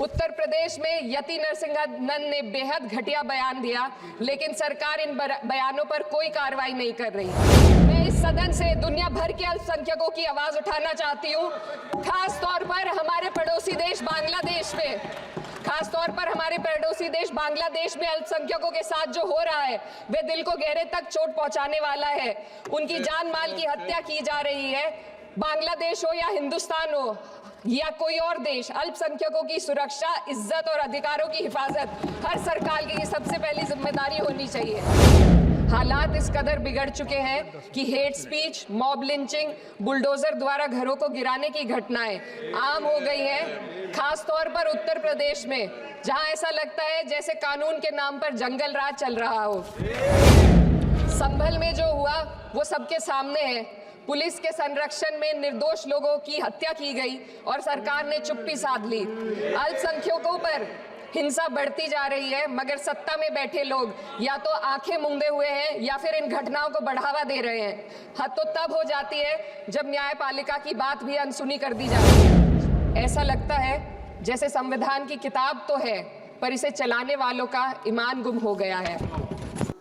उत्तर प्रदेश में यति नरसिंहानंद ने बेहद घटिया बयान दिया, लेकिन सरकार इन बयानों पर कोई कार्रवाई नहीं कर रही। मैं इस सदन से दुनिया भर के अल्पसंख्यकों की आवाज उठाना चाहती हूँ, खास तौर पर हमारे पड़ोसी देश बांग्लादेश में अल्पसंख्यकों के साथ जो हो रहा है वे दिल को गहरे तक चोट पहुंचाने वाला है। उनकी जान माल की हत्या की जा रही है। बांग्लादेश हो या हिंदुस्तान हो या कोई और देश, अल्पसंख्यकों की सुरक्षा, इज्जत और अधिकारों की हिफाजत हर सरकार की सबसे पहली जिम्मेदारी होनी चाहिए। हालात इस कदर बिगड़ चुके हैं कि hate speech, mob lynching, bulldozer द्वारा घरों को गिराने की घटनाएं आम हो गई हैं, खास तौर पर उत्तर प्रदेश में, जहां ऐसा लगता है जैसे कानून के नाम पर जंगल राज चल रहा हो। संभल में जो हुआ वो सबके सामने है। पुलिस के संरक्षण में निर्दोष लोगों की हत्या की गई और सरकार ने चुप्पी साध ली। अल्पसंख्यकों पर हिंसा बढ़ती जा रही है, मगर सत्ता में बैठे लोग या तो आंखें मूंदे हुए हैं या फिर इन घटनाओं को बढ़ावा दे रहे हैं। हद तो तब हो जाती है जब न्यायपालिका की बात भी अनसुनी कर दी जाती है। ऐसा लगता है जैसे संविधान की किताब तो है, पर इसे चलाने वालों का ईमान गुम हो गया है।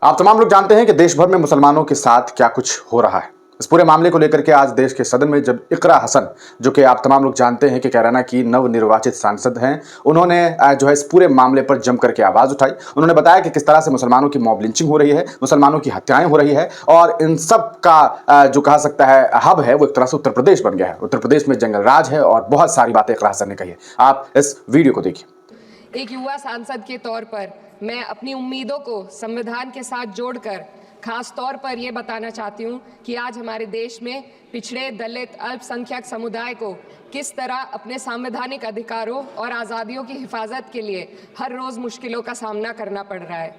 आप तमाम लोग जानते हैं कि देश भर में मुसलमानों के साथ क्या कुछ हो रहा है। इस पूरे मामले को लेकर के आज देश के सदन में जब इकरा हसन, जो कि आप तमाम लोग जानते हैं कि कैराना की नवनिर्वाचित सांसद हैं, उन्होंने जो है इस पूरे मामले पर जम करके आवाज उठाई। उन्होंने बताया कि किस तरह से मुसलमानों की मॉब लिंचिंग हो रही है, मुसलमानों की हत्याएं हो रही है, और इन सब का जो कहा सकता है हब है वो एक तरह से उत्तर प्रदेश बन गया है। उत्तर प्रदेश में जंगल राज है और बहुत सारी बातें इकरा हसन ने कही है। आप इस वीडियो को देखिए। एक युवा सांसद के तौर पर मैं अपनी उम्मीदों को संविधान के साथ जोड़कर खास तौर पर यह बताना चाहती हूं कि आज हमारे देश में पिछड़े, दलित, अल्पसंख्यक समुदाय को किस तरह अपने संवैधानिक अधिकारों और आज़ादियों की हिफाजत के लिए हर रोज मुश्किलों का सामना करना पड़ रहा है।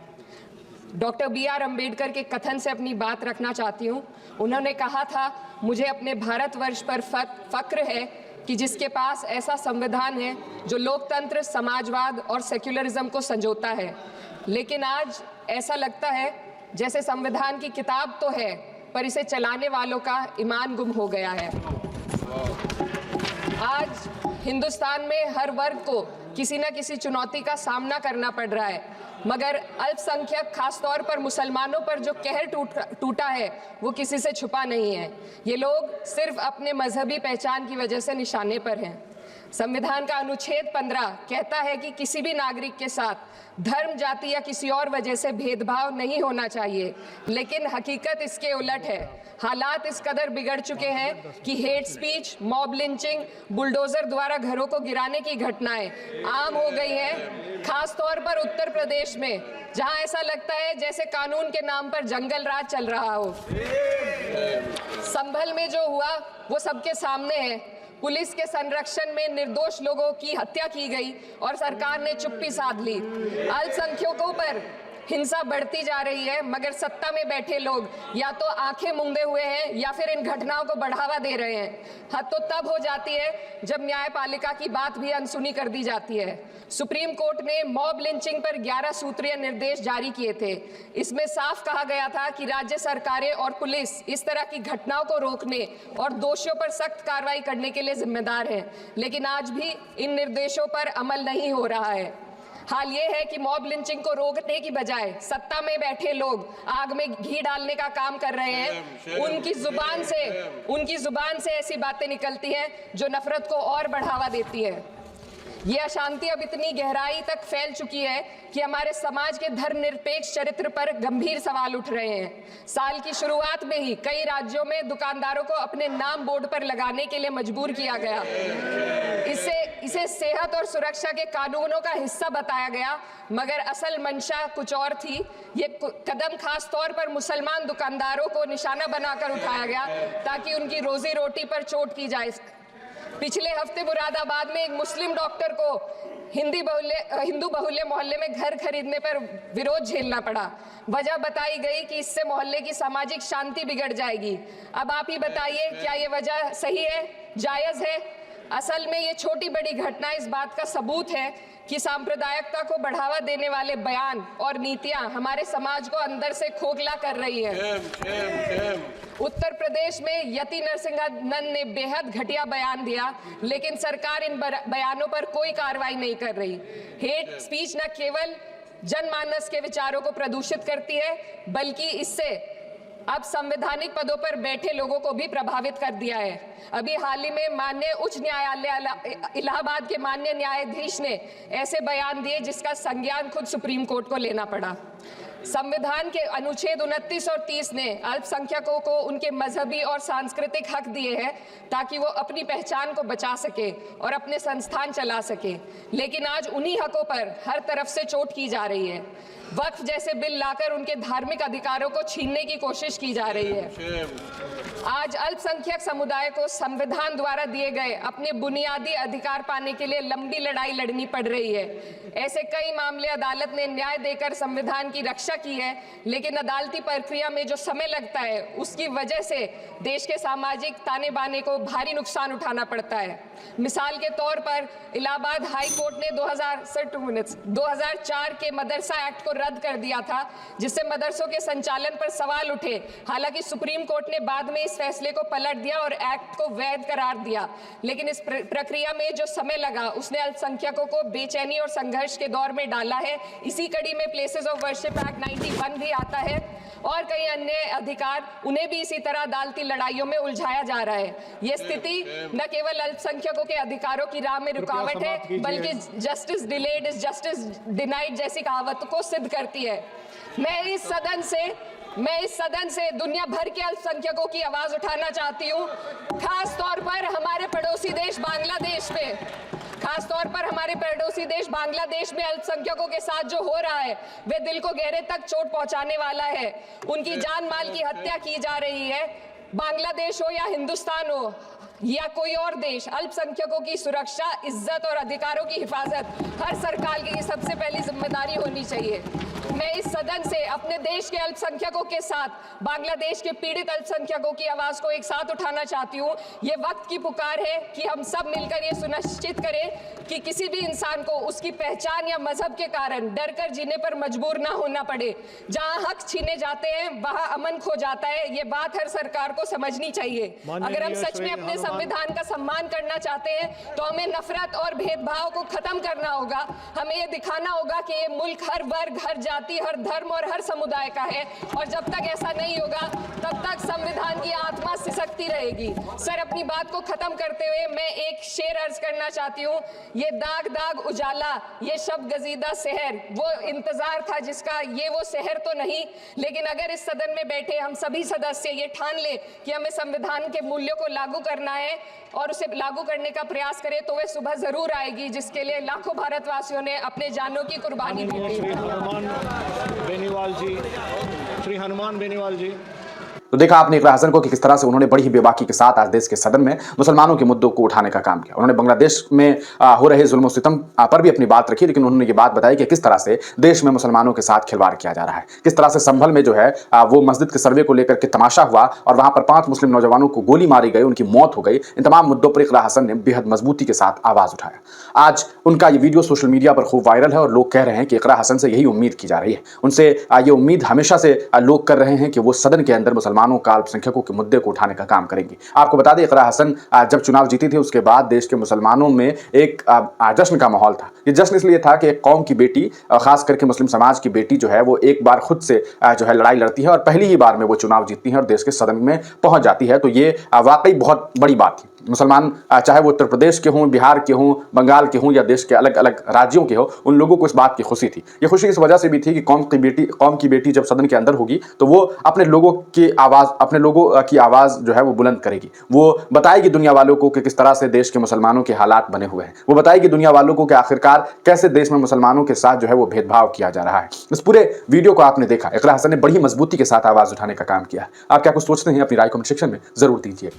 Doctor B.R. अम्बेडकर के कथन से अपनी बात रखना चाहती हूँ। उन्होंने कहा था, मुझे अपने भारतवर्ष पर फक्र है कि जिसके पास ऐसा संविधान है जो लोकतंत्र, समाजवाद और सेक्युलरिज्म को संजोता है। लेकिन आज ऐसा लगता है जैसे संविधान की किताब तो है, पर इसे चलाने वालों का ईमान गुम हो गया है। आज हिंदुस्तान में हर वर्ग को किसी न किसी चुनौती का सामना करना पड़ रहा है, मगर अल्पसंख्यक, खास तौर पर मुसलमानों पर जो कहर टूटा है वो किसी से छुपा नहीं है। ये लोग सिर्फ अपने मजहबी पहचान की वजह से निशाने पर हैं। संविधान का अनुच्छेद 15 कहता है कि किसी भी नागरिक के साथ धर्म, जाति या किसी और वजह से भेदभाव नहीं होना चाहिए, लेकिन हकीकत इसके उलट है। हालात इस कदर बिगड़ चुके हैं कि hate speech, mob lynching, bulldozer द्वारा घरों को गिराने की घटनाएं आम हो गई हैं, खास तौर पर उत्तर प्रदेश में, जहां ऐसा लगता है जैसे कानून के नाम पर जंगल राज चल रहा हो। संभल में जो हुआ वो सबके सामने है। पुलिस के संरक्षण में निर्दोष लोगों की हत्या की गई और सरकार ने चुप्पी साध ली। अल्पसंख्यकों पर हिंसा बढ़ती जा रही है, मगर सत्ता में बैठे लोग या तो आंखें मूंदे हुए हैं या फिर इन घटनाओं को बढ़ावा दे रहे हैं। हद तो तब हो जाती है जब न्यायपालिका की बात भी अनसुनी कर दी जाती है। सुप्रीम कोर्ट ने मॉब लिंचिंग पर 11 सूत्रीय निर्देश जारी किए थे। इसमें साफ कहा गया था कि राज्य सरकारें और पुलिस इस तरह की घटनाओं को रोकने और दोषियों पर सख्त कार्रवाई करने के लिए जिम्मेदार है, लेकिन आज भी इन निर्देशों पर अमल नहीं हो रहा है। हाल ये है कि मॉब लिंचिंग को रोकने की बजाय सत्ता में बैठे लोग आग में घी डालने का काम कर रहे हैं। उनकी जुबान से ऐसी बातें निकलती हैं जो नफरत को और बढ़ावा देती है। ये अशांति अब इतनी गहराई तक फैल चुकी है कि हमारे समाज के धर्मनिरपेक्ष चरित्र पर गंभीर सवाल उठ रहे हैं। साल की शुरुआत में ही कई राज्यों में दुकानदारों को अपने नाम बोर्ड पर लगाने के लिए मजबूर किया गया। इसे सेहत और सुरक्षा के कानूनों का हिस्सा बताया गया, मगर असल मंशा कुछ और थी। ये कदम खास तौर पर मुसलमान दुकानदारों को निशाना बनाकर उठाया गया ताकि उनकी रोजी रोटी पर चोट की जाए। पिछले हफ्ते मुरादाबाद में एक मुस्लिम डॉक्टर को हिंदू बहुल्य मोहल्ले में घर खरीदने पर विरोध झेलना पड़ा। वजह बताई गई कि इससे मोहल्ले की सामाजिक शांति बिगड़ जाएगी। अब आप ही बताइए, क्या ये वजह सही है, जायज है? असल में ये छोटी बड़ी घटना इस बात का सबूत है कि सांप्रदायिकता को बढ़ावा देने वाले बयान और नीतियां हमारे समाज को अंदर से खोखला कर रही है। उत्तर प्रदेश में यति नरसिंहानंद ने बेहद घटिया बयान दिया, लेकिन सरकार इन बयानों पर कोई कार्रवाई नहीं कर रही। हेट स्पीच न केवल जनमानस के विचारों को प्रदूषित करती है, बल्कि इससे अब संवैधानिक पदों पर बैठे लोगों को भी प्रभावित कर दिया है। अभी हाल ही में माननीय उच्च न्यायालय इलाहाबाद के माननीय न्यायाधीश ने ऐसे बयान दिए जिसका संज्ञान खुद सुप्रीम कोर्ट को लेना पड़ा। संविधान के अनुच्छेद 29 और 30 ने अल्पसंख्यकों को उनके मजहबी और सांस्कृतिक हक दिए हैं ताकि वो अपनी पहचान को बचा सके और अपने संस्थान चला सके, लेकिन आज उन्हीं हकों पर हर तरफ से चोट की जा रही है। वक्फ जैसे बिल लाकर उनके धार्मिक अधिकारों को छीनने की कोशिश की जा रही है। आज अल्पसंख्यक समुदाय को संविधान द्वारा दिए गए अपने बुनियादी अधिकार पाने के लिए लंबी लड़ाई लड़नी पड़ रही है। ऐसे कई मामले अदालत ने न्याय देकर संविधान की रक्षा की है, लेकिन अदालती प्रक्रिया में जो समय लगता है उसकी वजह से देश के सामाजिक ताने बाने को भारी नुकसान उठाना पड़ता है। मिसाल के तौर पर इलाहाबाद हाई कोर्ट ने 2004 के मदरसा एक्ट को रद्द कर दिया था, जिससे मदरसों के संचालन पर सवाल उठे। हालांकि सुप्रीम कोर्ट ने बाद में इस फैसले को पलट दिया और एक्ट को वैध करार दिया, लेकिन इस प्रक्रिया में जो समय लगा उसने अल्पसंख्यकों को बेचैनी और संघर्ष के दौर में डाला है। इसी कड़ी में प्लेसेस ऑफ वर्शिप एक्ट 91 भी आता है और कई अन्य अधिकार, उन्हें भी इसी तरह अदालती लड़ाइयों में उलझाया जा रहा है। ये स्थिति न केवल अल्पसंख्यकों के अधिकारों की राह में रुकावट है, बल्कि justice delayed is justice denied जैसी कहावत को सिद्ध करती है। मैं इस सदन से दुनिया भर के अल्पसंख्यकों की आवाज उठाना चाहती हूँ, खास तौर पर हमारे पड़ोसी देश बांग्लादेश में अल्पसंख्यकों के साथ जो हो रहा है वे दिल को गहरे तक चोट पहुंचाने वाला है। उनकी जान माल की हत्या की जा रही है। बांग्लादेश हो या हिंदुस्तान हो या कोई और देश, अल्पसंख्यकों की सुरक्षा, इज्जत और अधिकारों की हिफाजत हर सरकार की सबसे पहली जिम्मेदारी होनी चाहिए। मैं इस सदन से अपने देश के अल्पसंख्यकों के साथ बांग्लादेश के पीड़ित अल्पसंख्यकों की आवाज को एक साथ उठाना चाहती हूँ। ये वक्त की पुकार है कि हम सब मिलकर ये सुनिश्चित करें कि किसी भी इंसान को उसकी पहचान या मजहब के कारण डर कर जीने पर मजबूर ना होना पड़े। जहाँ हक छीने जाते हैं वहाँ अमन खो जाता है। ये बात हर सरकार को समझनी चाहिए। अगर हम सच में अपने संविधान का सम्मान करना चाहते हैं तो हमें नफरत और भेदभाव को खत्म करना होगा। हमें ये दिखाना होगा कि ये मुल्क हर वर्ग, हर जाति, हर धर्म और हर समुदाय का है, और जब तक ऐसा नहीं होगा तब तक संविधान की आत्मा सिसकती रहेगी। सर, अपनी बात को खत्म करते हुए मैं एक शेर अर्ज करना चाहती हूँ। ये दाग दाग उजाला, ये शब गजीदा शहर, वो इंतजार था जिसका ये वो शहर तो नहीं। लेकिन अगर इस सदन में बैठे हम सभी सदस्य ये ठान ले कि हमें संविधान के मूल्यों को लागू करना है और उसे लागू करने का प्रयास करें, तो वह सुबह जरूर आएगी जिसके लिए लाखों भारतवासियों ने अपने जानों की कुर्बानी दी थी। श्री हनुमान बेनीवाल जी। तो देखा आपने इकरा हसन को कि किस तरह से उन्होंने बड़ी ही बेबाकी के साथ आज देश के सदन में मुसलमानों के मुद्दों को उठाने का काम किया। उन्होंने बांग्लादेश में हो रहे जुल्म और सितम पर भी अपनी बात रखी, लेकिन उन्होंने ये बात बताई कि किस तरह से देश में मुसलमानों के साथ खिलवाड़ किया जा रहा है। किस तरह से संभल में जो है वो मस्जिद के सर्वे को लेकर के तमाशा हुआ और वहां पर 5 मुस्लिम नौजवानों को गोली मारी गई, उनकी मौत हो गई। इन तमाम मुद्दों पर इकरा हसन ने बेहद मजबूती के साथ आवाज उठाया। आज उनका ये वीडियो सोशल मीडिया पर खूब वायरल है और लोग कह रहे हैं कि इकरा हसन से यही उम्मीद की जा रही है। उनसे ये उम्मीद हमेशा से लोग कर रहे हैं कि वो सदन के अंदर मुसलमानों का, अल्पसंख्यकों के मुद्दे को उठाने का काम करेंगी। आपको बता दें, इकरा हसन जब चुनाव जीती थी उसके बाद देश के मुसलमानों में एक जश्न का माहौल था। ये जश्न इसलिए था कि एक कौम की बेटी, खास करके मुस्लिम समाज की बेटी जो है वो एक बार खुद से जो है लड़ाई लड़ती है और पहली ही बार में वो चुनाव जीतती है और देश के सदन में पहुंच जाती है। तो ये वाकई बहुत बड़ी बात थी। मुसलमान चाहे वो उत्तर प्रदेश के हों, बिहार के हों, बंगाल के हों या देश के अलग अलग राज्यों के हों, उन लोगों को इस बात की खुशी थी। ये खुशी इस वजह से भी थी कि कौम की बेटी जब सदन के अंदर होगी तो वो अपने लोगों की आवाज़ जो है वो बुलंद करेगी। वो बताएगी दुनिया वालों को कि किस तरह से देश के मुसलमानों के हालात बने हुए हैं। वो बताएगी दुनिया वालों को कि आखिरकार कैसे देश में मुसलमानों के साथ जो है वो भेदभाव किया जा रहा है। इस पूरे वीडियो को आपने देखा, इकरा हसन ने बड़ी मजबूती के साथ आवाज़ उठाने का काम किया। आप क्या कुछ सोचते हैं? अपनी राय कमेंट सेक्शन में जरूर दीजिए।